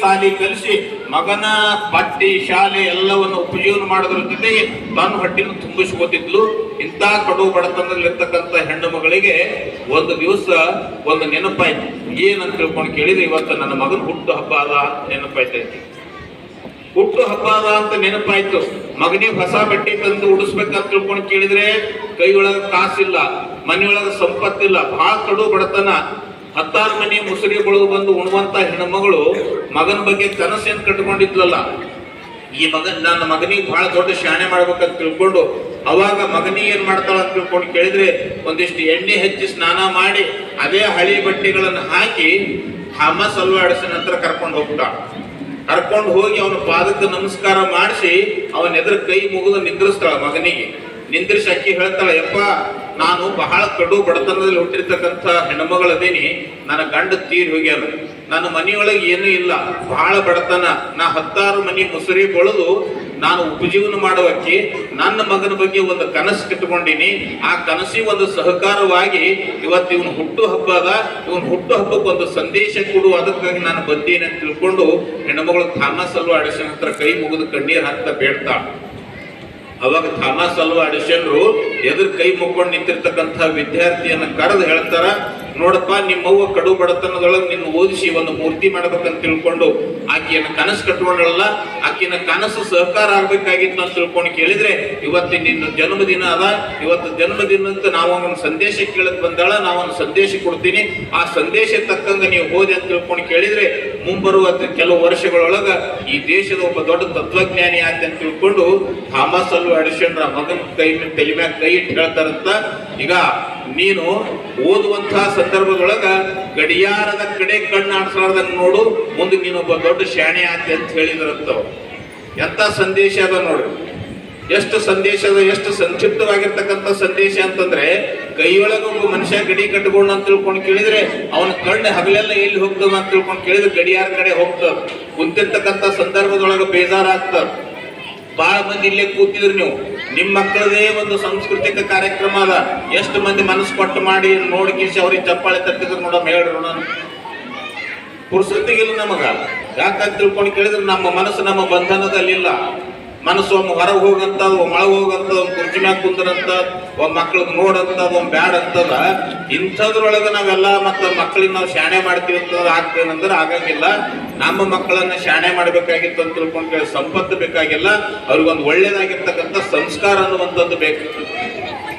ಸಾಲಿ ಕಲಿಸಿ ಮಗನ ಬಟ್ಟಿ ಶಾಲೆ ಎಲ್ಲವನ್ನು ಉಪಜೀವನ ಮಾಡೋದ್ರ ಜೊತೆಗೆ ತನ್ನ ಹೊಟ್ಟಿನ ತುಂಬಿಸ್ಕೋತಿದ್ಲು. ಇಂಥ ಕಡು ಬಡತನದಲ್ಲಿರ್ತಕ್ಕಂಥ ಹೆಣ್ಣು ಮಗಳಿಗೆ ಒಂದು ದಿವಸ ಒಂದು ನೆನಪಾಯ್ತು. ಏನಂತ ತಿಳ್ಕೊಂಡು ಕೇಳಿದ್ರೆ, ಇವತ್ತು ನನ್ನ ಮಗನ ಹುಟ್ಟು ಹಬ್ಬ ಅದ ಅಂತ ನೆನಪಾಯ್ತೈತಿ. ಹುಟ್ಟು ಹಬ್ಬ ಅದ ಅಂತ ನೆನಪಾಯ್ತು. ಮಗನಿಗೆ ಹೊಸ ಬಟ್ಟೆ ತಂದು ಉಡಿಸ್ಬೇಕಂತ ತಿಳ್ಕೊಂಡು ಕೇಳಿದ್ರೆ ಕೈಯೊಳಗ ಕಾಸಿಲ್ಲ, ಮನೆಯೊಳಗ ಸಂಪತ್ತಿಲ್ಲ, ಬಹಳ ಕಡು ಬಡತನ. 10 ಮನೆ ಮುಸುರಿಗಳು ಬಂದು ಉಣುವಂತ ಹೆಣ್ಮಗಳು ಮಗನ ಬಗ್ಗೆ ಕನಸೇನ್ ಕಟ್ಕೊಂಡಿದ್ಲಲ್ಲ, ಈ ನನ್ನ ಮಗನಿಗೆ ಬಹಳ ದೊಡ್ಡ ಶಾಣೆ ಮಾಡ್ಬೇಕಂತ ತಿಳ್ಕೊಂಡು ಅವಾಗ ಮಗನಿಗೆ ಏನ್ ಮಾಡ್ತಾಳ ಅಂತ ತಿಳ್ಕೊಂಡು ಕೇಳಿದ್ರೆ, ಒಂದಿಷ್ಟು ಎಣ್ಣೆ ಹಚ್ಚಿ ಸ್ನಾನ ಮಾಡಿ ಅದೇ ಹಳಿ ಬಟ್ಟೆಗಳನ್ನು ಹಾಕಿ ಥಾಮಸ್ ಅಲ್ವಾ ಎಡಿಸನ್ ಹತ್ರ ಕರ್ಕೊಂಡು ಹೋಗ್ತಾಳ. ಕರ್ಕೊಂಡು ಹೋಗಿ ಅವನ ಪಾದಕ್ಕೆ ನಮಸ್ಕಾರ ಮಾಡಿಸಿ ಅವನ ಎದುರು ಕೈ ಮುಗಿದು ನಿಂದ್ರಿಸ್ತಾಳ. ಮಗನಿಗೆ ನಿಂದ್ರಿಸಿ ಅಕ್ಕಿ ಹೇಳ್ತಾಳ, ಯಪ್ಪ ನಾನು ಬಹಳ ಕಡು ಬಡತನದಲ್ಲಿ ಹುಟ್ಟಿರ್ತಕ್ಕಂಥ ಹೆಣ್ಮಗಳದೇನಿ, ನನ್ನ ಗಂಡ ತೀರ್ ಹೋಗ್ಯಾನ, ನನ್ನ ಮನೆಯೊಳಗೆ ಏನೂ ಇಲ್ಲ, ಬಹಳ ಬಡತನ, ನಾ 10 ಮನೆ ಮುಸುರಿ ಬೆಳೆದು ನಾನು ಉಪಜೀವನ ಮಾಡುವಕ್ಕೆ ನನ್ನ ಮಗನ ಬಗ್ಗೆ ಒಂದು ಕನಸು ಕಟ್ಕೊಂಡಿನಿ. ಆ ಕನಸಿಗೆ ಒಂದು ಸಹಕಾರವಾಗಿ ಇವತ್ತು ಇವನು ಹುಟ್ಟು ಹಬ್ಬ ಅದ, ಇವನ್ ಹುಟ್ಟು ಹಬ್ಬಕ್ಕೆ ಒಂದು ಸಂದೇಶ ಕೊಡು, ಅದಕ್ಕಾಗಿ ನಾನು ಬಂದೀನಿ ಅಂತ ತಿಳ್ಕೊಂಡು ಹೆಣ್ಮಗಳು ಥಾಮಸ್ ಅಲ್ವಾ ಎಡಿಸನ್ ಹತ್ರ ಕೈ ಮುಗಿದು ಕಣ್ಣೀರ್ ಹಾಕ್ತಾ ಬೇಡ್ತಾಳ. ಅವಾಗ ಥಾಮಸ್ ಅಲ್ವಾ ಎಡಿಸನ್ರು ಎದುರು ಕೈ ಮುಕ್ಕೊಂಡು ನಿಂತಿರ್ತಕ್ಕಂಥ ವಿದ್ಯಾರ್ಥಿಯನ್ನ ಕರೆದು ಹೇಳ್ತಾರ, ನೋಡಪ್ಪ ನಿಮ್ಮವ್ವ ಕಡು ಬಡತನದೊಳಗೆ ನಿನ್ನ ಓದಿಸಿ ಒಂದು ಮೂರ್ತಿ ಮಾಡ್ಬೇಕಂತ ತಿಳ್ಕೊಂಡು ಆಕೆಯನ್ನು ಕನಸು ಕಟ್ಕೊಂಡಳಲ್ಲ, ಆಕಿನ ಕನಸು ಸಹಕಾರ ಆಗ್ಬೇಕಾಗಿತ್ತು ಅಂತ ತಿಳ್ಕೊಂಡು ಕೇಳಿದ್ರೆ, ಇವತ್ತು ನಿನ್ನ ಜನ್ಮದಿನ ಅದ, ಇವತ್ತು ಜನ್ಮದಿನ ಅಂತ ನಾವು ಒಂದು ಸಂದೇಶ ಕೇಳಕ್ ಬಂದಾಳ, ನಾವೊಂದು ಸಂದೇಶ ಕೊಡ್ತೀನಿ, ಆ ಸಂದೇಶ ತಕ್ಕಂಗ ನೀವು ಹೋದೆ ಅಂತ ತಿಳ್ಕೊಂಡು ಕೇಳಿದ್ರೆ ಮುಂಬರುವ ಕೆಲವು ವರ್ಷಗಳೊಳಗ ಈ ದೇಶದ ಒಬ್ಬ ದೊಡ್ಡ ತತ್ವಜ್ಞಾನಿ ಆಯ್ತು ಅಂತ ತಿಳ್ಕೊಂಡು ಥಾಮಸ್ ಅಲ್ವಾ ಎಡಿಸನ್ ಮಗನ ತಲೆ ಮ್ಯಾಗ ಕೈ ಇಟ್ಟು ಹೇಳ್ತಾರಂತ, ಈಗ ನೀನು ಓದುವಂತಹ ಸಂದರ್ಭದೊಳಗ ಗಡಿಯಾರದ ಕಡೆ ಕಣ್ಣು ಆಡ್ಸಲಾರ್ದಂಗ ನೋಡು, ಮುಂದೆ ನೀನೊಬ್ಬ ದೊಡ್ಡ ಶಾಣೆ ಆತಿ ಅಂತ ಹೇಳಿದ್ರಂತವ್. ಎಂತ ಸಂದೇಶ ಅದ ನೋಡ್ರಿ, ಎಷ್ಟು ಸಂದೇಶ ಅದ, ಎಷ್ಟು ಸಂಕ್ಷಿಪ್ತವಾಗಿರ್ತಕ್ಕಂಥ ಸಂದೇಶ ಅಂತಂದ್ರೆ, ಕೈಯೊಳಗ ಒಬ್ಬ ಮನುಷ್ಯ ಗಡಿ ಕಟ್ಕೊಂಡು ಅಂತ ತಿಳ್ಕೊಂಡು ಕೇಳಿದ್ರೆ ಅವನ ಕಣ್ಣು ಹಗಲೆಲ್ಲ ಎಲ್ಲಿ ಹೋಗ್ತದ ಅಂತ ತಿಳ್ಕೊಂಡು ಕೇಳಿದ್ರೆ ಗಡಿಯಾರ ಕಡೆ ಹೋಗ್ತದ. ಕುಂತಿರ್ತಕ್ಕಂಥ ಸಂದರ್ಭದೊಳಗ ಬೇಜಾರಾಗ್ತದ. ಬಹಳ ಮಂದಿ ಇಲ್ಲೇ ಕೂತಿದ್ರು, ನೀವು ನಿಮ್ಮ ಮಕ್ಕಳದೇ ಒಂದು ಸಾಂಸ್ಕೃತಿಕ ಕಾರ್ಯಕ್ರಮ ಅದ, ಎಷ್ಟು ಮಂದಿ ಮನಸ್ಸು ಕೊಟ್ಟು ಮಾಡಿ ನೋಡ್ಕಿಸಿ ಅವ್ರಿಗೆ ಚಪ್ಪಾಳೆ ತಟ್ಟಿದ್ರು ನೋಡಮ್ಮ, ಹೇಳ್ರಿ ನೋಡೋಣ. ಪುರುಸೊತ್ತಿಗಿಲ್ಲ ನಮಗ, ಯಾಕಂತ ತಿಳ್ಕೊಂಡು ಕೇಳಿದ್ರೆ ನಮ್ಮ ಮನಸ್ಸು ನಮ್ಮ ಬಂಧನದಲ್ಲಿಲ್ಲ. ಮನಸ್ಸು ಒಮ್ಮೆ ಹೊರಗೆ ಹೋಗಂತದ, ಒಮ್ಮೆ ಒಳಗೆ ಹೋಗಂತದ, ಒಂದು ಕುರ್ಚಿ ಮ್ಯಾಗ ಕುಂದ್ರಂತ, ಒಬ್ಬ ಮಕ್ಳಿಗೆ ನೋಡಂತದ, ಒಮ್ಮೆ ಬ್ಯಾಡ್ ಅಂತದ. ಇಂಥದ್ರೊಳಗೆ ನಾವೆಲ್ಲ ಮತ್ತೆ ಮಕ್ಕಳಿಗೆ ನಾವು ಶಾಣೆ ಮಾಡ್ತೀವಿ ಅಂತಂದ್ರೆ ಆಗ್ತೇನಂದ್ರೆ ಆಗಂಗಿಲ್ಲ. ನಮ್ಮ ಮಕ್ಕಳನ್ನ ಶಾಣೆ ಮಾಡ್ಬೇಕಾಗಿತ್ತು ಅಂತ ತಿಳ್ಕೊಂಡು ಕೇಳಿ ಸಂಪತ್ತು ಬೇಕಾಗಿಲ್ಲ, ಅವ್ರಿಗೊಂದು ಒಳ್ಳೇದಾಗಿರ್ತಕ್ಕಂಥ ಸಂಸ್ಕಾರ ಅನ್ನುವಂಥದ್ದು ಬೇಕು.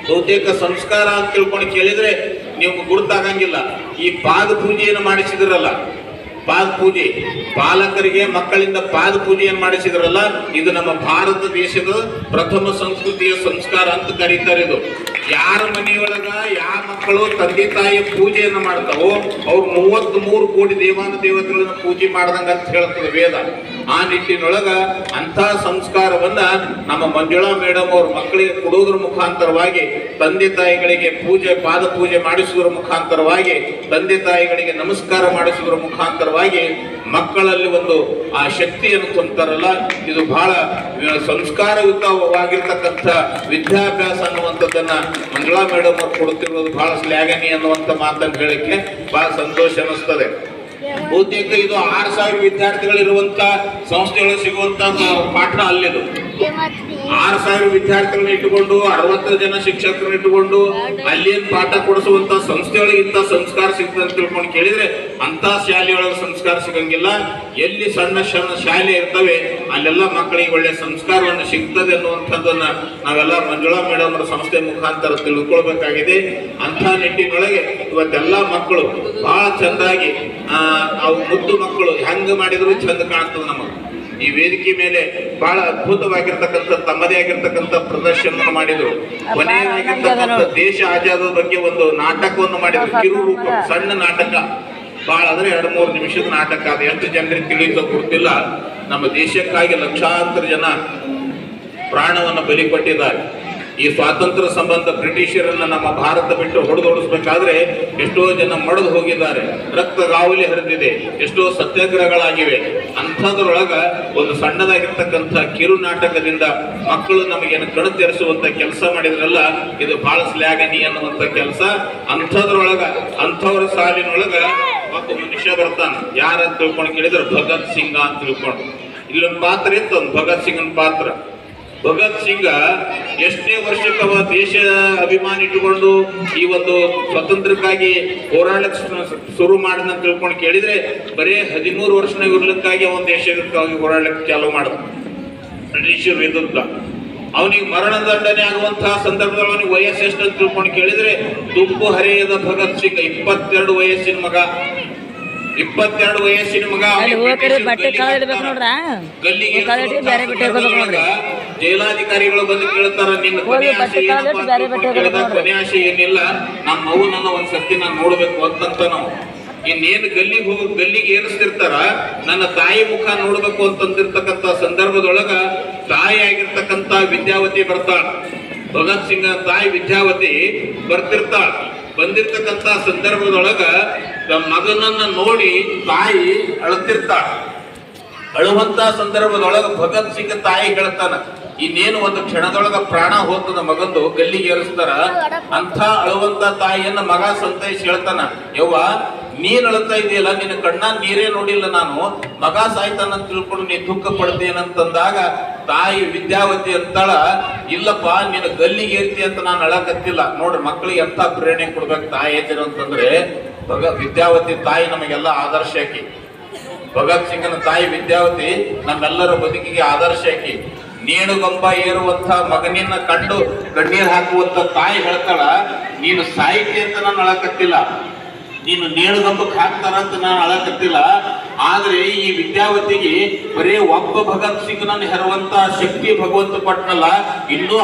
ಬಹುತೇಕ ಸಂಸ್ಕಾರ ಅಂತ ತಿಳ್ಕೊಂಡು ಕೇಳಿದ್ರೆ ನೀವು ಗುರುತಾಗಂಗಿಲ್ಲ. ಈ ಪಾದ ಪೂಜೆಯನ್ನು ಮಾಡಿಸಿದ್ರಲ್ಲ, ಪಾದ ಪೂಜೆ, ಪಾಲಕರಿಗೆ ಮಕ್ಕಳಿಂದ ಪಾದ ಪೂಜೆಯನ್ನು ಮಾಡಿಸಿದ್ರಲ್ಲ, ಇದು ನಮ್ಮ ಭಾರತ ದೇಶದ ಪ್ರಥಮ ಸಂಸ್ಕೃತಿಯ ಸಂಸ್ಕಾರ ಅಂತ ಕರೀತಾರೆ. ಇದು ಯಾರ ಮನೆಯೊಳಗ ಯಾವ ಮಕ್ಕಳು ತಂದೆ ತಾಯಿ ಪೂಜೆಯನ್ನು ಮಾಡ್ತಾವೋ ಅವ್ರು 33 ಕೋಟಿ ದೇವಾನು ದೇವತೆಗಳನ್ನ ಪೂಜೆ ಮಾಡ್ದಂಗ ಅಂತ ಹೇಳ್ತದೆ ವೇದ. ಆ ನಿಟ್ಟಿನೊಳಗ ಅಂಥ ಸಂಸ್ಕಾರವನ್ನ ನಮ್ಮ ಮಂಜುಳಾ ಮೇಡಮ್ ಅವ್ರ ಮಕ್ಕಳಿಗೆ ಕೊಡೋದ್ರ ಮುಖಾಂತರವಾಗಿ, ತಂದೆ ತಾಯಿಗಳಿಗೆ ಪಾದ ಪೂಜೆ ಮಾಡಿಸುವುದರ ಮುಖಾಂತರವಾಗಿ, ತಂದೆ ತಾಯಿಗಳಿಗೆ ನಮಸ್ಕಾರ ಮಾಡಿಸುವುದರ ಮುಖಾಂತರವಾಗಿ ಮಕ್ಕಳಲ್ಲಿ ಒಂದು ಆ ಶಕ್ತಿಯನ್ನು ತುಂಬ್ತಾರಲ್ಲ, ಇದು ಬಹಳ ಸಂಸ್ಕಾರಯುತವಾಗಿರ್ತಕ್ಕಂಥ ವಿದ್ಯಾಭ್ಯಾಸ ಅನ್ನುವಂಥದ್ದನ್ನ ಮಂಜುಳಾ ಮೇಡಮ್ ಅವ್ರು ಕೊಡುತ್ತಿರುವುದು ಬಹಳ ಶ್ಲಾಘನೀಯ ಅನ್ನುವಂಥ ಮಾತನ್ನು ಹೇಳಿಕ್ಕೆ ಬಹಳ ಸಂತೋಷ ಅನಿಸ್ತದೆ. ಬಹುತೇಕ ಇದು 6,000 ವಿದ್ಯಾರ್ಥಿಗಳಿರುವಂತ ಸಂಸ್ಥೆಗಳು ಸಿಗುವಂತ ಪಾಠ ಅಲ್ಲಿದು. 6,000 ವಿದ್ಯಾರ್ಥಿಗಳನ್ನ ಇಟ್ಟುಕೊಂಡು 60 ಜನ ಶಿಕ್ಷಕರನ್ನ ಇಟ್ಟುಕೊಂಡು ಅಲ್ಲೇನ್ ಪಾಠ ಕೊಡಿಸುವಂತ ಸಂಸ್ಥೆಯೊಳಗೆ ಇಂಥ ಸಂಸ್ಕಾರ ಸಿಗ್ತದೆ ಅಂತ ತಿಳ್ಕೊಂಡು ಕೇಳಿದ್ರೆ ಅಂತ ಶಾಲೆಯೊಳಗೆ ಸಂಸ್ಕಾರ ಸಿಗಂಗಿಲ್ಲ. ಎಲ್ಲಿ ಸಣ್ಣ ಸಣ್ಣ ಶಾಲೆ ಇರ್ತವೆ ಅಲ್ಲೆಲ್ಲ ಮಕ್ಕಳಿಗೆ ಒಳ್ಳೆ ಸಂಸ್ಕಾರವನ್ನು ಸಿಗ್ತದೆ ಅನ್ನುವಂಥದ್ದನ್ನ ನಾವೆಲ್ಲ ಮಂಜುಳಾ ಮೇಡಮ್ ಅವರ ಸಂಸ್ಥೆ ಮುಖಾಂತರ ತಿಳ್ಕೊಳ್ಬೇಕಾಗಿದೆ. ಅಂಥ ನಿಟ್ಟಿನೊಳಗೆ ಇವತ್ತೆಲ್ಲ ಮಕ್ಕಳು ಬಹಳ ಚಂದಾಗಿ ಅವು ಮುದ್ದು ಮಕ್ಕಳು ಹೆಂಗ ಮಾಡಿದ್ರು ಚಂದ ಕಾಣ್ತದೆ. ನಮಗೆ ಈ ವೇದಿಕೆ ಮೇಲೆ ಬಹಳ ಅದ್ಭುತವಾಗಿರ್ತಕ್ಕಂಥ ತಮ್ಮದೇ ಆಗಿರ್ತಕ್ಕಂಥ ಪ್ರದರ್ಶನ ಮಾಡಿದ್ರು. ಕೊನೆಯಾಗಿರ್ತಕ್ಕಂಥ ದೇಶ ಆಜಾದದ ಬಗ್ಗೆ ಒಂದು ನಾಟಕವನ್ನು ಮಾಡಿದ್ರು, ಕಿರು ರೂಪ, ಸಣ್ಣ ನಾಟಕ, ಬಹಳ ಅಂದ್ರೆ 2-3 ನಿಮಿಷದ ನಾಟಕ. ಅದು ಎಷ್ಟು ಜನರಿಗೆ ತಿಳಿಯುತ್ತೋ ಗೊತ್ತಿಲ್ಲ. ನಮ್ಮ ದೇಶಕ್ಕಾಗಿ ಲಕ್ಷಾಂತರ ಜನ ಪ್ರಾಣವನ್ನು ಬಲಿ ಕೊಟ್ಟಿದ್ದಾರೆ. ಈ ಸ್ವಾತಂತ್ರ್ಯ ಸಂಬಂಧ ಬ್ರಿಟಿಷರನ್ನ ನಮ್ಮ ಭಾರತ ಬಿಟ್ಟು ಹೊಡೆದೋಡಿಸ್ಬೇಕಾದ್ರೆ ಎಷ್ಟೋ ಜನ ಮಡಿದು ಹೋಗಿದ್ದಾರೆ, ರಕ್ತಗಾವಲಿ ಹರಿದಿದೆ, ಎಷ್ಟೋ ಸತ್ಯಾಗ್ರಹಗಳಾಗಿವೆ. ಅಂಥದ್ರೊಳಗ ಒಂದು ಸಣ್ಣದಾಗಿರ್ತಕ್ಕಂಥ ಕಿರು ನಾಟಕದಿಂದ ಮಕ್ಕಳು ನಮಗೇನು ಕಣು ತೆರೆಸುವಂತ ಕೆಲಸ ಮಾಡಿದ್ರಲ್ಲ, ಇದು ಬಹಳ ಶ್ಲಾಘನೀಯ ಅನ್ನುವಂಥ ಕೆಲಸ. ಅಂಥದ್ರೊಳಗ ಅಂಥವ್ರ ಸಾಲಿನೊಳಗ ಒಬ್ಬ ಮನುಷ್ಯ ಬರ್ತಾನ, ಯಾರಂತ ತಿಳ್ಕೊಂಡು ಕೇಳಿದ್ರೆ ಭಗತ್ ಸಿಂಗ ಅಂತ ತಿಳ್ಕೊಂಡು. ಇಲ್ಲೊಂದು ಪಾತ್ರ ಇತ್ತು, ಒಂದು ಭಗತ್ ಸಿಂಗನ ಪಾತ್ರ. ಭಗತ್ ಸಿಂಗ ಎಷ್ಟೇ ವರ್ಷಕ್ಕೆ ಅವ ದೇಶ ಅಭಿಮಾನ ಇಟ್ಟುಕೊಂಡು ಈ ಒಂದು ಸ್ವಾತಂತ್ರ್ಯಕ್ಕಾಗಿ ಹೋರಾಡಕ್ಕೆ ಶುರು ಮಾಡಿದ ತಿಳ್ಕೊಂಡು ಕೇಳಿದ್ರೆ ಬರೀ 13 ವರ್ಷನ ಇರ್ಲಿಕ್ಕಾಗಿ ಅವನ ದೇಶಕ್ಕಾಗಿ ಹೋರಾಡಕ್ಕೆ ಚಾಲೂ ಮಾಡಿದ ಬ್ರಿಟಿಷರ ವಿರುದ್ಧ. ಅವನಿಗೆ ಮರಣದಂಡನೆ ಆಗುವಂತಹ ಸಂದರ್ಭದಲ್ಲಿ ಅವನಿಗೆ ವಯಸ್ಸು ಎಷ್ಟು ಅಂತ ತಿಳ್ಕೊಂಡು ಕೇಳಿದ್ರೆ ತುಂಬು ಹರೆಯದ ಭಗತ್ ಸಿಂಗ್ 22 ವಯಸ್ಸಿನ ಮಗ. 22 ವಯಸ್ಸಿನ ಮಗ ಜೈಲಾಧಿಕಾರಿಗಳು ಬಂದು ಕೇಳ್ತಾರ, ನಿನ್ನ ಕೊನೆ ಆಸೆ ಏನಿಲ್ಲ, ನಮ್ಮ ಮಗು ನನ್ನ ಒಂದ್ಸರ್ತಿ ನಾನು ನೋಡ್ಬೇಕು ಅಂತಂತ. ನಾವು ಇನ್ನೇನು ಗಲ್ಲಿಗೆ ಏರಿಸ್ತಿರ್ತಾರ, ನನ್ನ ತಾಯಿ ಮುಖ ನೋಡ್ಬೇಕು ಅಂತಂದಿರ್ತಕ್ಕಂಥ ಸಂದರ್ಭದೊಳಗ ತಾಯಿ ಆಗಿರ್ತಕ್ಕಂಥ ವಿದ್ಯಾವತಿ ಬರ್ತಾಳ. ಭಗತ್ ಸಿಂಗ್ ತಾಯಿ ವಿದ್ಯಾವತಿ ಬರ್ತಿರ್ತಾಳ. ಬಂದಿರ್ತಕ್ಕಂಥ ಸಂದರ್ಭದೊಳಗ ಮಗನನ್ನ ನೋಡಿ ತಾಯಿ ಅಳುತ್ತಿರ್ತಾಳ. ಅಳುವಂತ ಸಂದರ್ಭದೊಳಗ ಭಗತ್ ಸಿಂಗ್ ತಾಯಿ ಹೇಳ್ತಾನ, ಇನ್ನೇನು ಒಂದು ಕ್ಷಣದೊಳಗ ಪ್ರಾಣ ಹೋಗ್ತದ ಮಗಂದು, ಗಲ್ಲಿಗೆ ಏರಿಸ್ತಾರ ಅಂತ ಅಳುವಂತ ತಾಯಿಯನ್ನ ಮಗ ಸಂತೈಸಿ ಹೇಳ್ತಾನ, ಯವ್ವ ನೀನ್ ಅಳ್ತಾ ಇದೆಯಲ್ಲ, ನಿನ್ನ ಕಣ್ಣ ನೀರೇ ನೋಡಿಲ್ಲ ನಾನು, ಮಗ ಸಾಯ್ತಾನ ತಿಳ್ಕೊಂಡು ನೀ ದುಃಖ ಪಡ್ತೇನಂತಂದಾಗ ತಾಯಿ ವಿದ್ಯಾವತಿ ಅಂತಾಳ, ಇಲ್ಲಪ್ಪ ನಿನ್ನ ಗಲ್ಲಿಗೆ ಏರ್ತಿ ಅಂತ ನಾನು ಅಳಕತ್ತಿಲ್ಲ. ನೋಡ್ರಿ ಮಕ್ಕಳಿಗೆ ಎಂತ ಪ್ರೇರಣೆ ಕೊಡ್ಬೇಕು ತಾಯಿ ಅಂತಂದ್ರೆ, ವಿದ್ಯಾವತಿ ತಾಯಿ ನಮಗೆಲ್ಲ ಆದರ್ಶ ಆಕಿ. ಭಗತ್ ಸಿಂಗನ ತಾಯಿ ವಿದ್ಯಾವತಿ ನಮ್ಮೆಲ್ಲರ ಬದುಕಿಗೆ ಆದರ್ಶ ಆಕಿ. ನೇಣುಗಂಬ ಏರುವಂತ ಮಗನಿನ ಕಂಡು ಕಣ್ಣೀರ್ ಹಾಕುವಂತ ತಾಯಿ ಹೇಳ್ತಾಳ, ನೀನು ಸಾಹಿತಿ ಅಂತ ನಾನು ಅಳಕತ್ತಿಲ್ಲ, ನೀನು ನೇಣುಗಂಬಕ್ಕೆ ಹಾಕ್ತಾರ ಅಂತ ನಾನು ಅಳಕತ್ತಿಲ್ಲ. ಆದ್ರೆ ಈ ವಿದ್ಯಾವತಿಗೆ ಬರೀ ಒಬ್ಬ ಭಗತ್ ಸಿಂಗ್ ನನ್ನ ಹೆರುವಂತ ಶಕ್ತಿ ಭಗವಂತ ಕೊಟ್ಟನಲ್ಲ, ಇನ್ನೂ